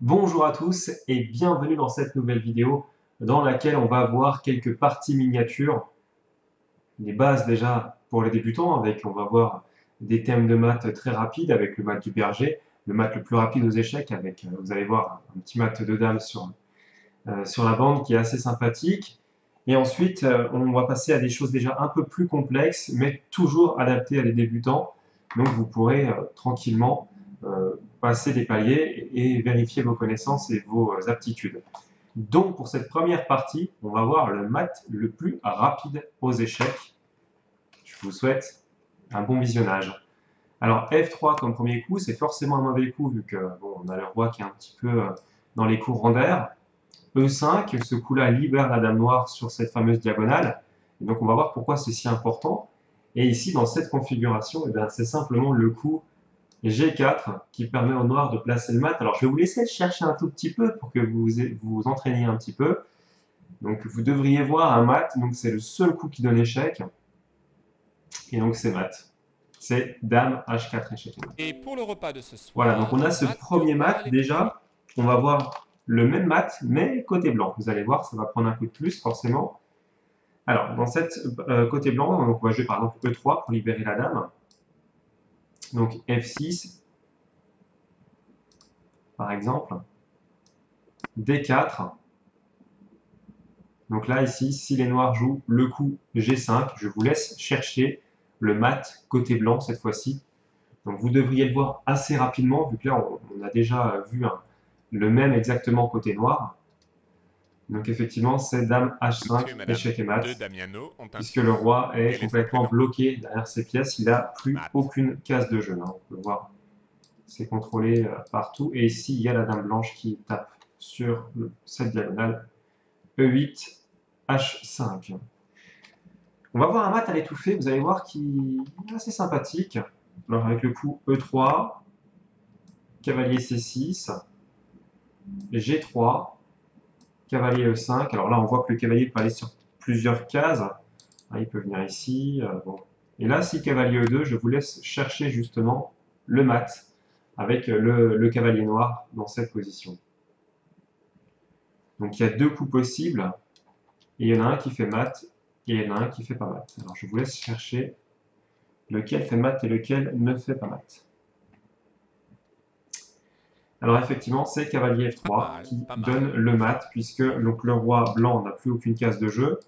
Bonjour à tous et bienvenue dans cette nouvelle vidéo dans laquelle on va voir quelques parties miniatures, les bases déjà pour les débutants avec, on va voir des thèmes de maths très rapides avec le mat du berger, le mat le plus rapide aux échecs avec, vous allez voir, un petit mat de dames sur la bande qui est assez sympathique. Et ensuite, on va passer à des choses déjà un peu plus complexes, mais toujours adaptées à les débutants. Donc vous pourrez tranquillement passer des paliers et vérifier vos connaissances et vos aptitudes. Donc pour cette première partie, on va voir le maths le plus rapide aux échecs. Je vous souhaite un bon visionnage. Alors F3 comme premier coup, c'est forcément un mauvais coup vu que bon, on a le roi qui est un petit peu dans les courants d'air. E5, ce coup-là libère la dame noire sur cette fameuse diagonale. Et donc on va voir pourquoi c'est si important. Et ici, dans cette configuration, eh c'est simplement le coup G4 qui permet au noir de placer le mat. Alors je vais vous laisser chercher un tout petit peu pour que vous entraîniez un petit peu. Donc vous devriez voir un mat, donc c'est le seul coup qui donne échec. Et donc c'est mat. C'est dame H4 échec. Et pour le repas de ce Voilà, donc on soir, a ce mat de premier roi mat à l'étouffée. déjà. On va voir le même mat, mais côté blanc. Vous allez voir, ça va prendre un coup de plus forcément. Alors, dans cette côté blanc, on va jouer par exemple E3 pour libérer la dame. Donc F6, par exemple. D4. Donc là, ici, si les noirs jouent le coup G5, je vous laisse chercher le mat côté blanc cette fois-ci. Donc vous devriez le voir assez rapidement, vu que là, on a déjà vu le même exactement côté noir. Donc effectivement, c'est dame H5, Monsieur et madame échec et mat, de Damiano ont puisque ainsi le joué. roi est Quel est son complètement prénom? bloqué derrière ses pièces. Il n'a plus Mat. aucune case de jeu. Hein. On peut voir, c'est contrôlé partout. Et ici, il y a la dame blanche qui tape sur cette diagonale. E8, H5. On va voir un mat à l'étouffée, vous allez voir qui est assez sympathique. Alors avec le coup E3, cavalier C6, G3, cavalier E5. Alors là, on voit que le cavalier peut aller sur plusieurs cases. Il peut venir ici. Bon. Et là, si cavalier E2, je vous laisse chercher justement le mat avec le cavalier noir dans cette position. Donc il y a deux coups possibles. Et il y en a un qui fait mat et il y en a un qui fait pas mat. Alors je vous laisse chercher lequel fait mat et lequel ne fait pas mat. Alors effectivement, c'est cavalier F3 qui Pas donne mal, le enfin. mat, puisque donc, le roi blanc n'a plus aucune case de jeu.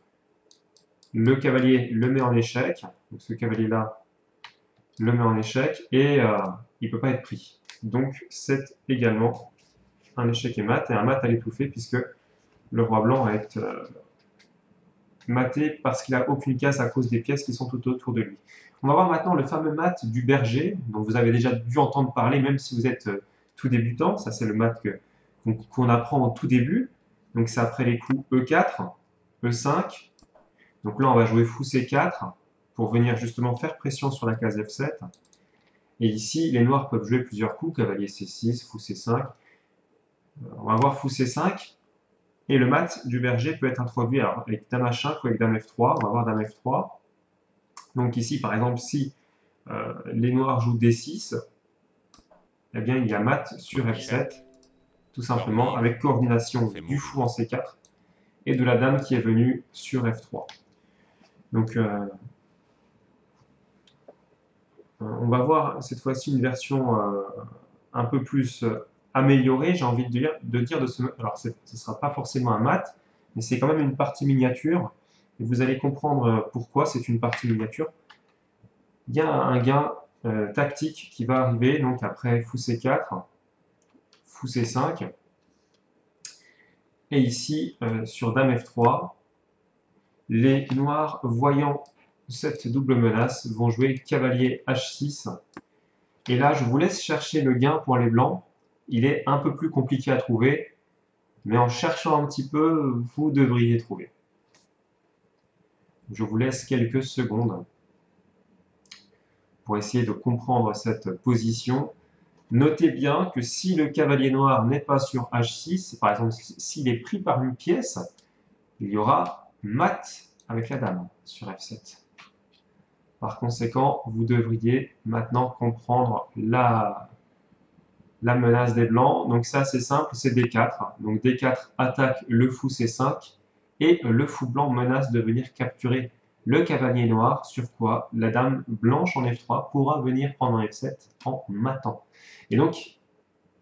Le cavalier le met en échec, donc ce cavalier-là le met en échec, et il ne peut pas être pris. Donc c'est également un échec et mat, et un mat à l'étouffer, puisque le roi blanc va être maté parce qu'il n'a aucune case à cause des pièces qui sont tout autour de lui. On va voir maintenant le fameux mat du berger, dont vous avez déjà dû entendre parler, même si vous êtes tout débutant. Ça, c'est le mat qu'on apprend au tout début. Donc, c'est après les coups E4, E5. Donc là, on va jouer fou C4 pour venir justement faire pression sur la case F7. Et ici, les noirs peuvent jouer plusieurs coups, cavalier C6, fou C5. On va voir fou C5. Et le mat du berger peut être introduit alors, avec dame H5 ou avec dame F3. On va voir dame F3. Donc ici, par exemple, si les noirs jouent D6, eh bien, il y a mat sur F7, Échec. tout simplement, Dormir. avec coordination C'est du fou en mourir. C4 et de la dame qui est venue sur F3. Donc, on va voir cette fois-ci une version un peu plus améliorée, j'ai envie de dire de ce... Alors, ce ne sera pas forcément un mat, mais c'est quand même une partie miniature, et vous allez comprendre pourquoi c'est une partie miniature. Il y a un gain tactique qui va arriver, donc après fou C4, fou C5, et ici, sur dame F3, les noirs, voyant cette double menace, vont jouer cavalier H6. Et là, je vous laisse chercher le gain pour les blancs. Il est un peu plus compliqué à trouver, mais en cherchant un petit peu, vous devriez trouver. Je vous laisse quelques secondes pour essayer de comprendre cette position. Notez bien que si le cavalier noir n'est pas sur H6, par exemple s'il est pris par une pièce, il y aura mat avec la dame sur F7. Par conséquent, vous devriez maintenant comprendre la menace des blancs. Donc ça c'est simple, c'est D4. Donc D4 attaque le fou C5 et le fou blanc menace de venir capturer le cavalier noir, sur quoi la dame blanche en F3 pourra venir prendre un F7 en matant. Et donc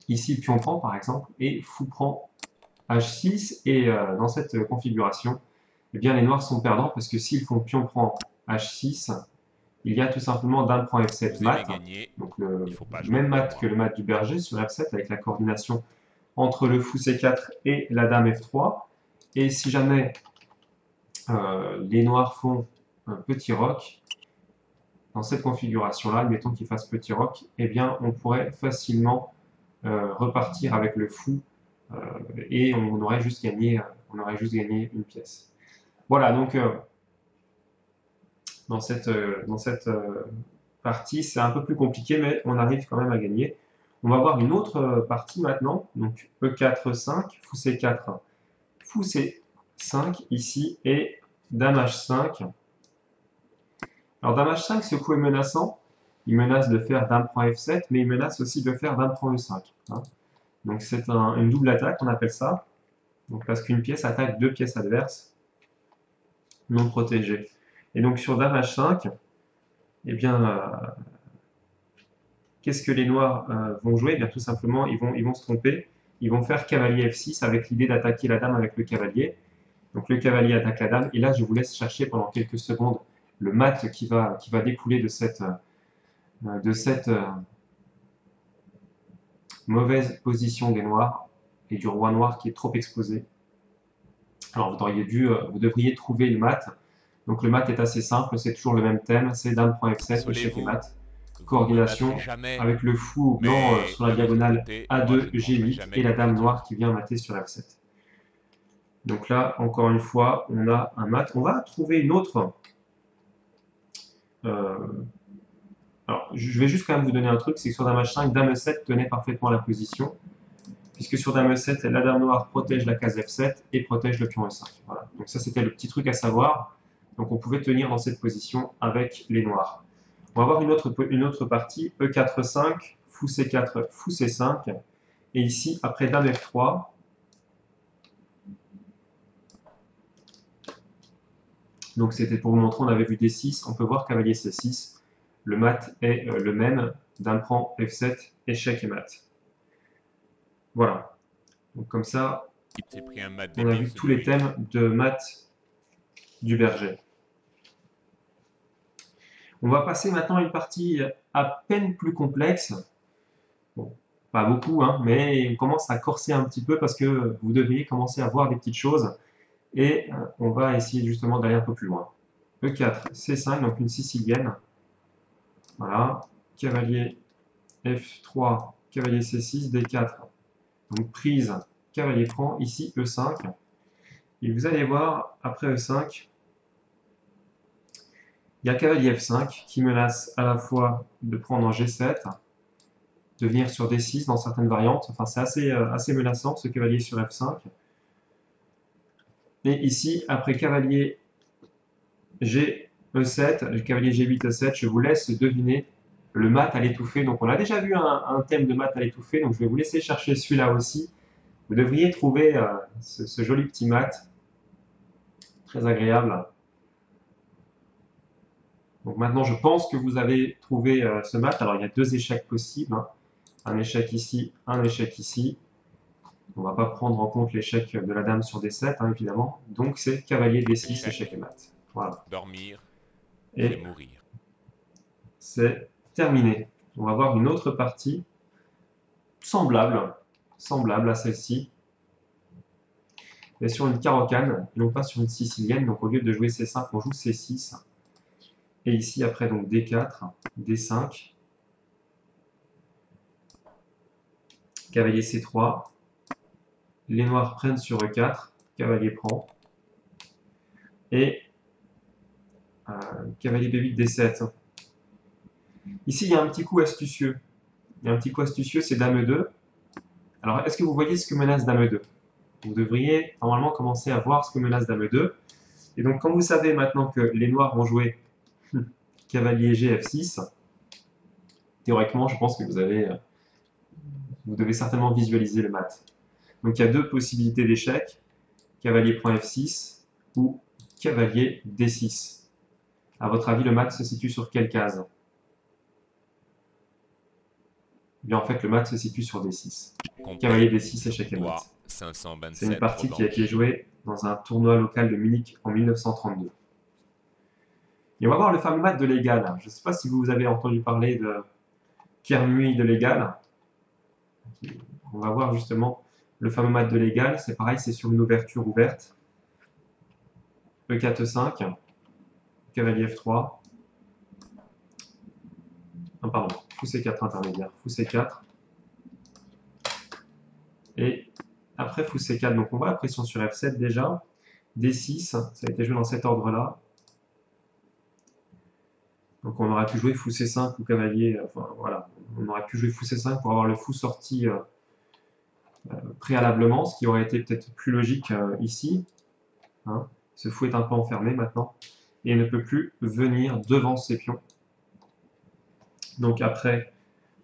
ici pion prend par exemple et fou prend H6 et dans cette configuration, eh bien, les noirs sont perdants parce que s'ils font pion prend H6, il y a tout simplement dame prend F7 mat, donc le même mat que le mat du berger sur F7 avec la coordination entre le fou C4 et la dame F3. Et si jamais les noirs font un petit roc, dans cette configuration-là, admettons qu'ils fassent petit roc, eh bien on pourrait facilement repartir avec le fou et on aurait juste gagné une pièce. Voilà, donc dans cette partie, c'est un peu plus compliqué, mais on arrive quand même à gagner. On va voir une autre partie maintenant, donc E4, 5, fou C4, fou C5 ici, et dame H5. Alors dame H5, ce coup est menaçant, il menace de faire dame prend F7, mais il menace aussi de faire dame prend E5. Hein. Donc c'est une double attaque, on appelle ça. Donc parce qu'une pièce attaque deux pièces adverses non protégées. Et donc sur dame H5, eh bien, qu'est-ce que les noirs vont jouer? Eh bien tout simplement, ils vont se tromper. Ils vont faire cavalier F6 avec l'idée d'attaquer la dame avec le cavalier. Donc le cavalier attaque la dame. Et là, je vous laisse chercher pendant quelques secondes le mat qui va découler de cette mauvaise position des noirs et du roi noir qui est trop exposé. Alors vous devriez trouver le mat. Donc le mat est assez simple, c'est toujours le même thème, c'est dame prend F7, échec et mat. Coordination avec le fou blanc sur la diagonale A2, G8 et la dame noire qui vient mater sur F7. Donc là, encore une fois, on a un mat. On va trouver une autre. Alors, je vais juste quand même vous donner un truc, c'est que sur dame H5, dame E7 tenait parfaitement la position, puisque sur dame E7, la dame noire protège la case F7 et protège le pion E5. Voilà. Donc ça, c'était le petit truc à savoir. Donc on pouvait tenir dans cette position avec les noirs. On va voir une autre partie, E4, 5, fou C4, fou C5, et ici, après dame F3, donc c'était pour vous montrer, on avait vu D6, on peut voir cavalier C6, le mat est le même, dame prend F7, échec et mat. Voilà. Donc comme ça, on a vu tous les thèmes de mat du berger. On va passer maintenant à une partie à peine plus complexe. Bon, pas beaucoup, hein, mais on commence à corser un petit peu parce que vous devriez commencer à voir des petites choses. Et on va essayer justement d'aller un peu plus loin. E4, C5, donc une sicilienne. Voilà. Cavalier F3, cavalier C6, D4. Donc prise, cavalier prend, ici E5. Et vous allez voir, après E5, il y a cavalier F5 qui menace à la fois de prendre en G7, de venir sur D6 dans certaines variantes. Enfin, c'est assez menaçant ce cavalier sur F5. Et ici, après cavalier G-E7, le cavalier G8, E7, je vous laisse deviner le mat à l'étouffer. Donc on a déjà vu un thème de mat à l'étouffer, donc je vais vous laisser chercher celui-là aussi. Vous devriez trouver ce joli petit mat, très agréable. Donc maintenant, je pense que vous avez trouvé ce mat. Alors, il y a deux échecs possibles. Hein. Un échec ici, un échec ici. On ne va pas prendre en compte l'échec de la dame sur D7, hein, évidemment. Donc, c'est cavalier D6, échec et mat. Voilà. Dormir et mourir. C'est terminé. On va voir une autre partie semblable à celle-ci. Mais sur une carocane, et non pas sur une sicilienne. Donc, au lieu de jouer C5, on joue C6. Et ici, après, donc D4, D5, cavalier C3, les noirs prennent sur E4, cavalier prend, et cavalier B8, D7. Ici, il y a un petit coup astucieux. C'est dame E2. Alors, est-ce que vous voyez ce que menace dame E2? Vous devriez normalement commencer à voir ce que menace dame E2. Et donc, quand vous savez maintenant que les noirs vont jouer cavalier G, F6, théoriquement, je pense que vous avez Vous devez certainement visualiser le mat. Donc il y a deux possibilités d'échec. Cavalier prend F6 ou cavalier D6. À votre avis, le mat se situe sur quelle case? Eh bien, en fait, le mat se situe sur D6. Cavalier D6, échec et mat. C'est une partie qui a été jouée dans un tournoi local de Munich en 1932. Et on va voir le fameux mat de l'égal. Je ne sais pas si vous avez entendu parler de Kermui de l'égal. On va voir justement le fameux mat de l'égal. C'est pareil, c'est sur une ouverture ouverte. E4, E5, cavalier F3. Non, pardon, fou C4 intermédiaire, fou C4. Et après fou C4, donc on voit la pression sur F7 déjà. D6, ça a été joué dans cet ordre-là. Donc on aurait pu jouer fou C5 ou cavalier, enfin voilà, on aurait pu jouer fou C5 pour avoir le fou sorti préalablement, ce qui aurait été peut-être plus logique ici. Hein. Ce fou est un peu enfermé maintenant et ne peut plus venir devant ses pions. Donc après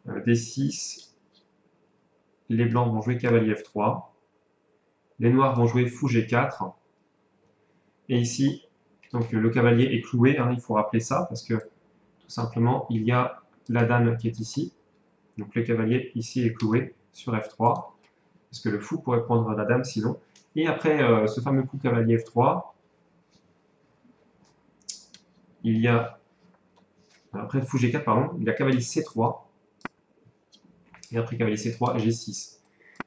D6, les blancs vont jouer cavalier F3, les noirs vont jouer fou G4, et ici, donc le cavalier est cloué, hein, il faut rappeler ça, parce que tout simplement, il y a la dame qui est ici, donc le cavalier ici est cloué sur F3, parce que le fou pourrait prendre la dame sinon. Et après ce fameux coup cavalier F3, il y a, après fou G4, pardon, il y a cavalier C3, et après cavalier C3, G6.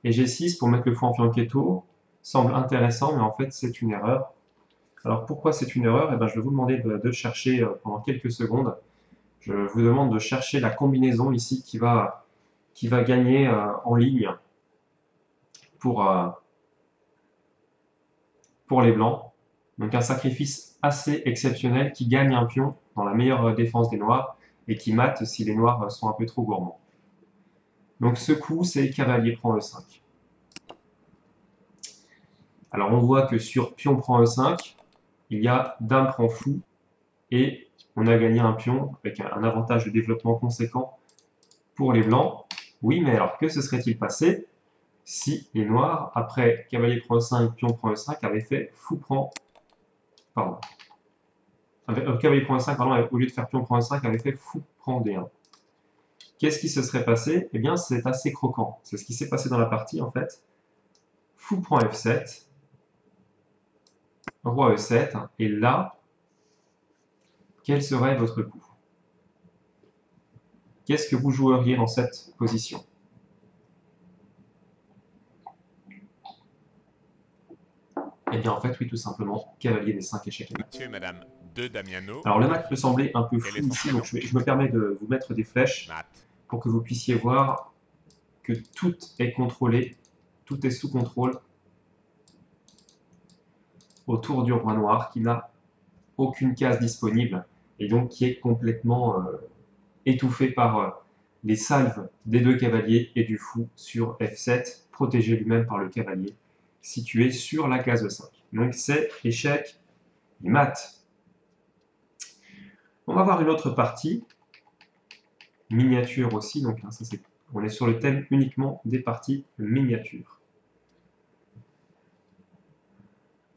Et G6, pour mettre le fou en fianchetto, semble intéressant, mais en fait c'est une erreur. Alors pourquoi c'est une erreur? Eh bien, je vais vous demander de chercher pendant quelques secondes. Je vous demande de chercher la combinaison ici qui va gagner en ligne pour les blancs. Donc un sacrifice assez exceptionnel qui gagne un pion dans la meilleure défense des noirs et qui mate si les noirs sont un peu trop gourmands. Donc ce coup, c'est cavalier prend E5. Alors on voit que sur pion prend E5, il y a dame prend fou et on a gagné un pion avec un avantage de développement conséquent pour les blancs. Oui, mais alors que se serait-il passé si les noirs, après cavalier prend E5, pion prend E5, avaient fait fou prend... Pardon. Cavalier prend E5, pardon, au lieu de faire pion prend E5, avait fait fou prend D1. Qu'est-ce qui se serait passé? Eh bien, c'est assez croquant. C'est ce qui s'est passé dans la partie, en fait. Fou prend F7, roi E7, et là, quel serait votre coup? Qu'est-ce que vous joueriez dans cette position? Eh bien, en fait, oui, tout simplement, cavalier D5, échec et mat. Monsieur et Madame de Damiano. Alors, le mat peut sembler un peu fou ici, donc je me permets de vous mettre des flèches pour que vous puissiez voir que tout est contrôlé, tout est sous contrôle autour du roi noir qui n'a aucune case disponible et donc qui est complètement étouffé par les salves des deux cavaliers et du fou sur F7, protégé lui-même par le cavalier situé sur la case 5. Donc c'est échec et mat. On va voir une autre partie, miniature aussi, donc hein, ça on est sur le thème uniquement des parties miniatures.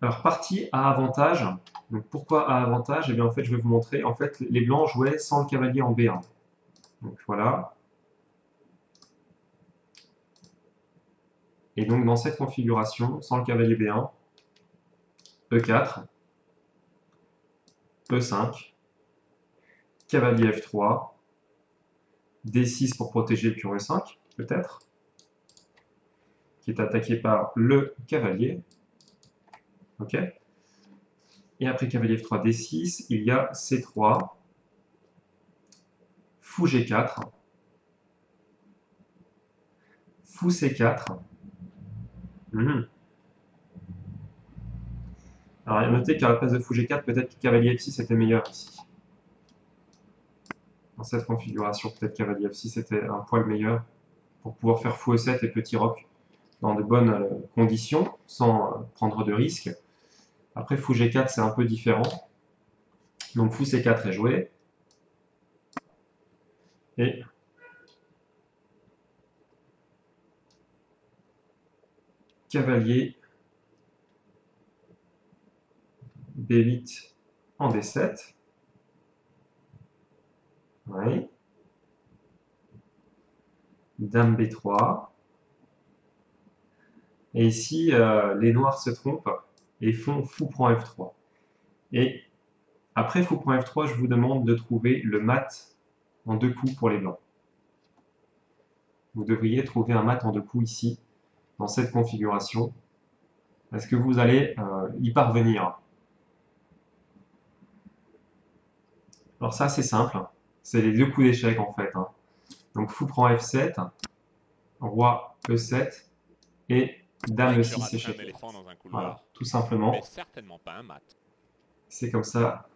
Alors partie à avantage, donc pourquoi à avantage? Eh bien en fait je vais vous montrer, en fait les blancs jouaient sans le cavalier en B1. Donc voilà. Et donc dans cette configuration, sans le cavalier B1, E4, E5, cavalier F3, D6 pour protéger le pion E5, peut-être, qui est attaqué par le cavalier. Ok. Et après cavalier F3, D6, il y a C3, fou G4, fou C4. Alors, il y a noté qu'à la place de fou G4, peut-être que cavalier F6 était meilleur ici. Dans cette configuration, peut-être cavalier F6 était un poil meilleur pour pouvoir faire fou E7 et petit roc dans de bonnes conditions, sans prendre de risques. Après, fou G4, c'est un peu différent. Donc, fou C4 est joué. Et cavalier B8 en D7. Oui. Dame B3. Et ici, les noirs se trompent et font fou prend F3. Et après fou prend F3, je vous demande de trouver le mat en 2 coups pour les blancs. Vous devriez trouver un mat en 2 coups ici, dans cette configuration. Est-ce que vous allez y parvenir? Alors ça, c'est simple. C'est les 2 coups d'échec en fait. Donc fou prend F7, roi E7 et dame E6 échec. Voilà, tout simplement. Mais certainement pas un mat. C'est comme ça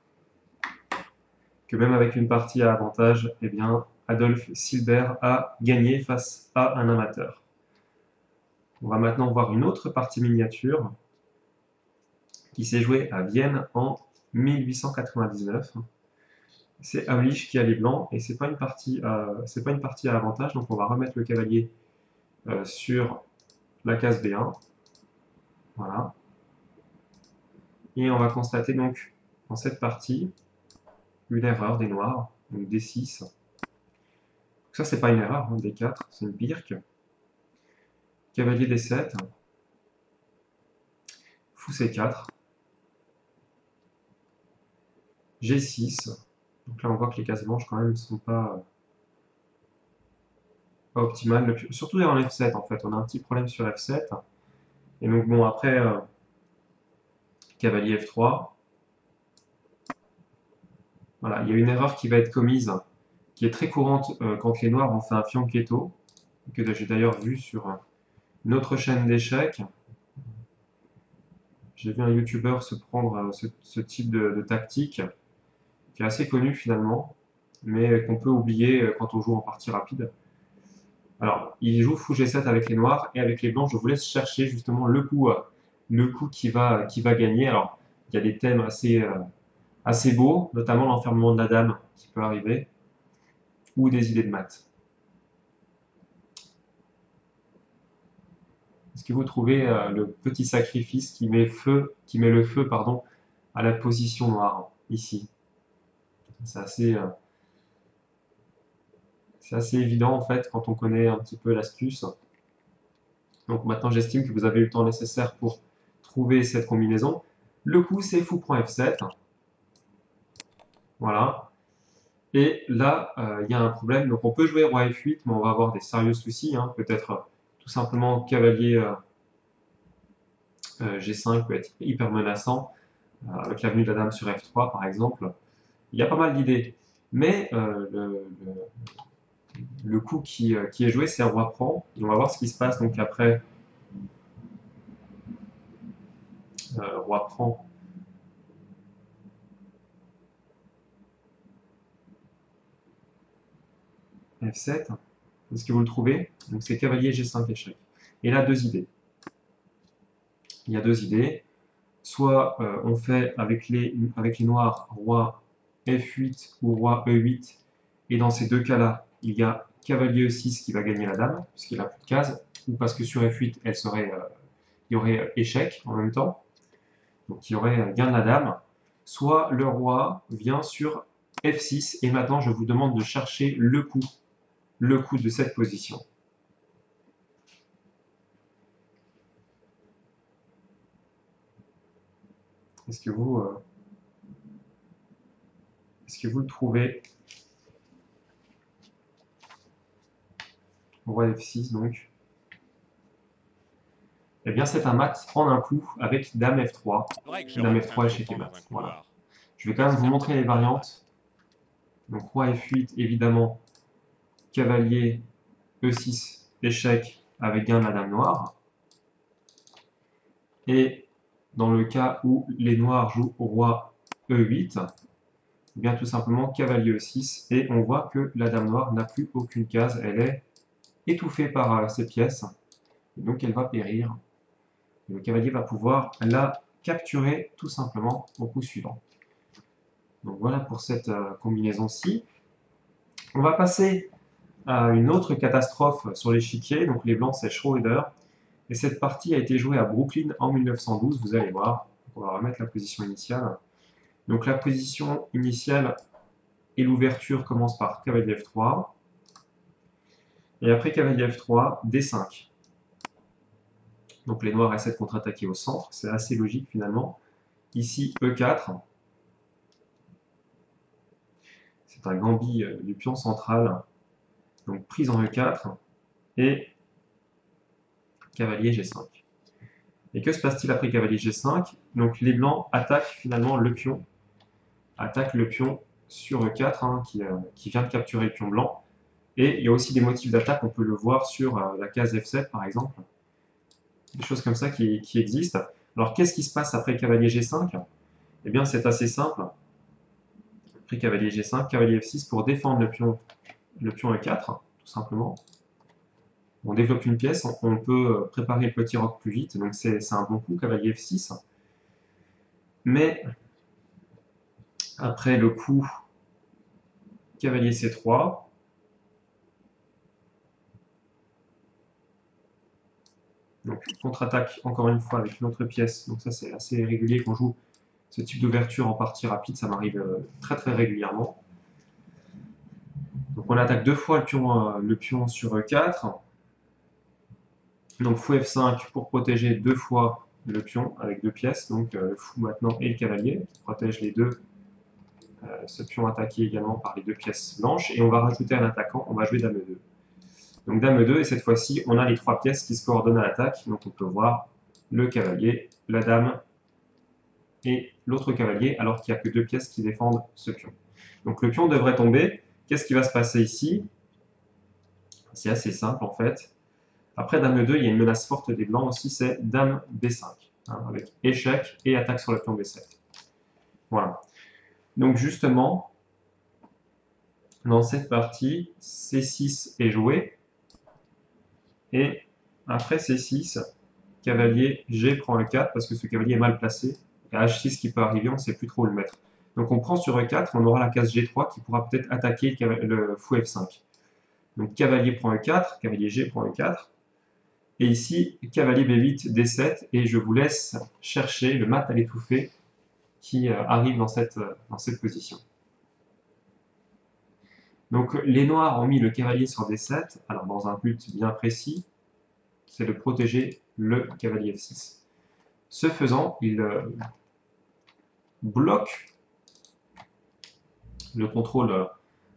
que même avec une partie à avantage, eh bien, Adolphe Silbert a gagné face à un amateur. On va maintenant voir une autre partie miniature qui s'est jouée à Vienne en 1899. C'est Aulich qui a les blancs et c'est pas une partie à avantage, donc on va remettre le cavalier sur la case B1. Voilà. Et on va constater donc dans cette partie une erreur des noirs, donc D6. Donc ça, c'est pas une erreur, hein, D4, c'est une birque. Cavalier D7, fou C4, G6. Donc là, on voit que les cases blanches, quand même, ne sont pas optimales. Surtout en F7, en fait. On a un petit problème sur F7. Et donc, bon, après, cavalier F3. Voilà, il y a une erreur qui va être commise, qui est très courante quand les noirs ont fait un fianchetto, que j'ai d'ailleurs vu sur une autre chaîne d'échecs. J'ai vu un youtubeur se prendre ce type de tactique, qui est assez connu finalement, mais qu'on peut oublier quand on joue en partie rapide. Alors, il joue fou G7 avec les noirs, et avec les blancs, je vous laisse chercher justement le coup qui va gagner. Alors, il y a des thèmes assez beaux, notamment l'enfermement de la dame qui peut arriver, ou des idées de maths. Est-ce que vous trouvez le petit sacrifice qui met le feu à la position noire, ici? C'est assez évident en fait quand on connaît un petit peu l'astuce. Donc maintenant j'estime que vous avez eu le temps nécessaire pour trouver cette combinaison. Le coup c'est fou prend F7. Voilà. Et là, il y a un problème. Donc on peut jouer roi F8, mais on va avoir des sérieux soucis. Hein. Peut-être tout simplement cavalier G5 peut être hyper menaçant, avec l'avenue de la dame sur F3 par exemple. Il y a pas mal d'idées. Mais le coup qui est joué, c'est roi prend. Et on va voir ce qui se passe donc après roi prend. F7. Est-ce que vous le trouvez? Donc c'est cavalier G5 échec. Et là, deux idées. Il y a deux idées. Soit on fait avec les noirs roi F8 ou roi E8. Et dans ces deux cas-là, il y a cavalier E6 qui va gagner la dame, puisqu'il n'a plus de cases, ou parce que sur F8, il y aurait échec en même temps. Donc il y aurait gain de la dame. Soit le roi vient sur F6, et maintenant je vous demande de chercher le coup de cette position. Est-ce que vous le trouvez? Roi F6 donc. Eh bien c'est un mat en un coup avec dame F3. Dame F3 échec et mat. Voilà. Je vais quand même vous montrer les variantes. Donc roi F8 évidemment, cavalier E6 échec avec gain de la dame noire. Et dans le cas où les noirs jouent au roi E8, eh bien tout simplement cavalier E6 et on voit que la dame noire n'a plus aucune case, elle est étouffée par ses pièces et donc elle va périr. Et le cavalier va pouvoir la capturer tout simplement au coup suivant. Donc voilà pour cette combinaison-ci. On va passer à une autre catastrophe sur l'échiquier. Donc les blancs c'est Schroeder Et cette partie a été jouée à Brooklyn en 1912, vous allez voir. On va remettre la position initiale. Donc la position initiale et l'ouverture commencent par cavalier F3. Et après cavalier F3, D5. Donc les noirs essaient de contre-attaquer au centre, c'est assez logique finalement. Ici, E4. C'est un gambit du pion central. Donc prise en E4 et cavalier G5. Et que se passe-t-il après cavalier G5? Donc les blancs attaquent finalement le pion. Attaquent le pion sur E4 hein, qui vient de capturer le pion blanc. Et il y a aussi des motifs d'attaque, on peut le voir sur la case F7 par exemple. Des choses comme ça qui existent. Alors qu'est-ce qui se passe après cavalier G5? Eh bien c'est assez simple. Après cavalier G5, cavalier F6 pour défendre le pion E4, tout simplement. On développe une pièce, on peut préparer le petit roc plus vite, donc c'est un bon coup, cavalier F6. Mais après le coup cavalier C3, donc contre-attaque encore une fois avec une autre pièce, donc ça c'est assez régulier qu'on joue ce type d'ouverture en partie rapide, ça m'arrive très régulièrement. Donc on attaque deux fois le pion sur E4. Donc fou F5 pour protéger deux fois le pion avec deux pièces, donc le fou maintenant et le cavalier, qui protègent les deux, ce pion attaqué également par les deux pièces blanches, et on va rajouter un attaquant, on va jouer dame E2. Donc dame E2, et cette fois-ci, on a les trois pièces qui se coordonnent à l'attaque, donc on peut voir le cavalier, la dame et l'autre cavalier, alors qu'il n'y a que deux pièces qui défendent ce pion. Donc le pion devrait tomber. Qu'est-ce qui va se passer ici? C'est assez simple en fait. Après dame E2, il y a une menace forte des blancs aussi, c'est dame B5, hein, avec échec et attaque sur le pion B7. Voilà. Donc justement, dans cette partie, C6 est joué, et après C6, cavalier G prend E4, parce que ce cavalier est mal placé, et H6 qui peut arriver, on ne sait plus trop où le mettre. Donc on prend sur E4, on aura la case G3 qui pourra peut-être attaquer le fou F5. Donc cavalier prend E4, cavalier G prend E4, et ici, cavalier B8, D7, et je vous laisse chercher le mat à l'étouffer qui arrive dans cette position. Donc les noirs ont mis le cavalier sur D7, alors dans un but bien précis, c'est de protéger le cavalier F6. Ce faisant, il bloque le contrôle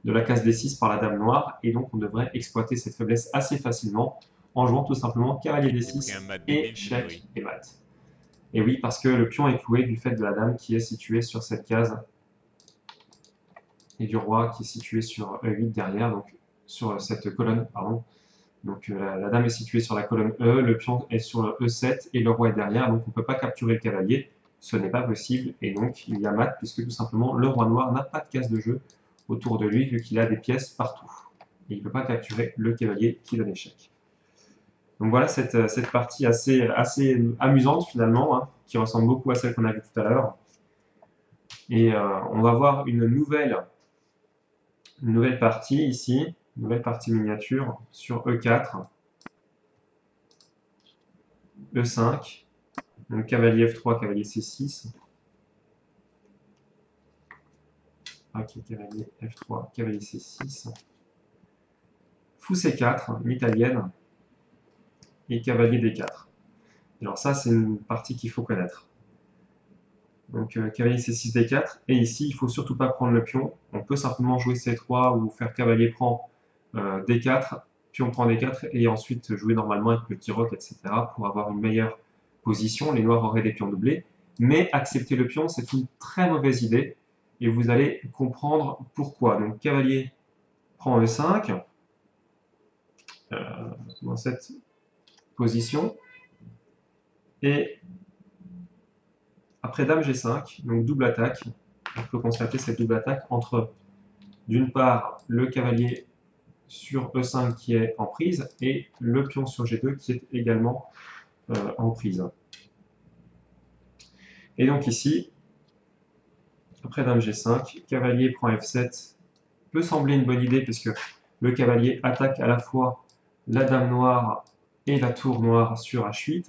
de la case D6 par la dame noire, et donc on devrait exploiter cette faiblesse assez facilement en jouant tout simplement cavalier D6 et échec et mat. Et oui, parce que le pion est cloué du fait de la dame qui est située sur cette case et du roi qui est situé sur E8 derrière, donc sur cette colonne, pardon. Donc la dame est située sur la colonne E, le pion est sur le E7 et le roi est derrière, donc on ne peut pas capturer le cavalier, ce n'est pas possible, et donc il y a mat puisque tout simplement le roi noir n'a pas de case de jeu autour de lui vu qu'il a des pièces partout. Et il ne peut pas capturer le cavalier qui donne échec. Donc voilà cette partie assez amusante finalement, hein, qui ressemble beaucoup à celle qu'on a vue tout à l'heure. Et on va voir une nouvelle partie ici, une nouvelle partie miniature sur E4, E5, donc cavalier F3, cavalier C6. Ok, cavalier F3, cavalier C6. Fou C4, l'italienne, et cavalier D4. Alors ça, c'est une partie qu'il faut connaître. Donc cavalier C6, D4, et ici, il ne faut surtout pas prendre le pion. On peut simplement jouer C3 ou faire cavalier prend D4, pion prend D4, et ensuite jouer normalement avec le petit roc, etc. pour avoir une meilleure position. Les noirs auraient des pions doublés. Mais accepter le pion, c'est une très mauvaise idée, et vous allez comprendre pourquoi. Donc cavalier prend E5, dans cette position, et après dame G5, donc double attaque, on peut constater cette double attaque entre, d'une part, le cavalier sur E5 qui est en prise, et le pion sur G2 qui est également en prise. Et donc ici, après dame G5, cavalier prend F7, peut sembler une bonne idée, puisque le cavalier attaque à la fois la dame noire et la tour noire sur H8.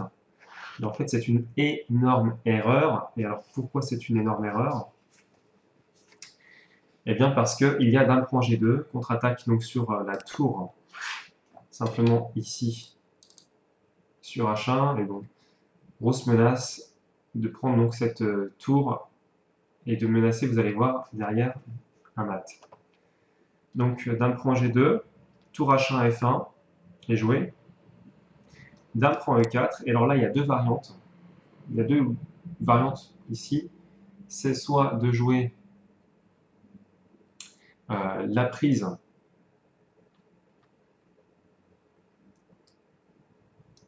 Et en fait, c'est une énorme erreur. Et alors, pourquoi c'est une énorme erreur? Eh bien, parce qu'il y a dame prend G2, contre-attaque donc sur la tour, simplement ici, sur H1. Et donc, grosse menace de prendre donc cette tour et de menacer, vous allez voir, derrière un mat. Donc, dame prend G2, tour H1, F1 est joué. Dame prend E4. Et alors là, il y a deux variantes. Il y a deux variantes ici. C'est soit de jouer la prise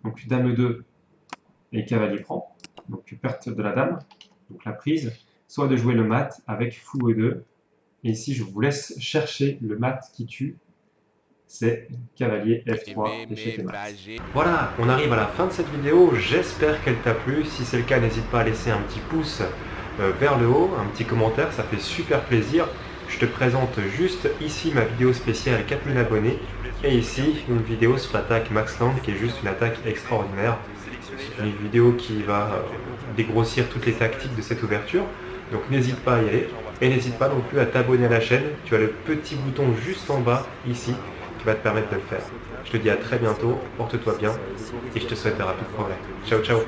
donc dame E2 et cavalier prend, donc perte de la dame, donc la prise, soit de jouer le mat avec fou E2, et ici je vous laisse chercher le mat qui tue, c'est cavalier F3, échec et mat. Voilà, on arrive à la fin de cette vidéo, j'espère qu'elle t'a plu, si c'est le cas n'hésite pas à laisser un petit pouce vers le haut, un petit commentaire, ça fait super plaisir. Je te présente juste ici ma vidéo spéciale 4000 abonnés et ici une vidéo sur l'attaque Maxland qui est juste une attaque extraordinaire. C'est une vidéo qui va dégrossir toutes les tactiques de cette ouverture, donc n'hésite pas à y aller et n'hésite pas non plus à t'abonner à la chaîne, tu as le petit bouton juste en bas ici qui va te permettre de le faire. Je te dis à très bientôt, porte-toi bien et je te souhaite de rapides progrès. Ciao ciao.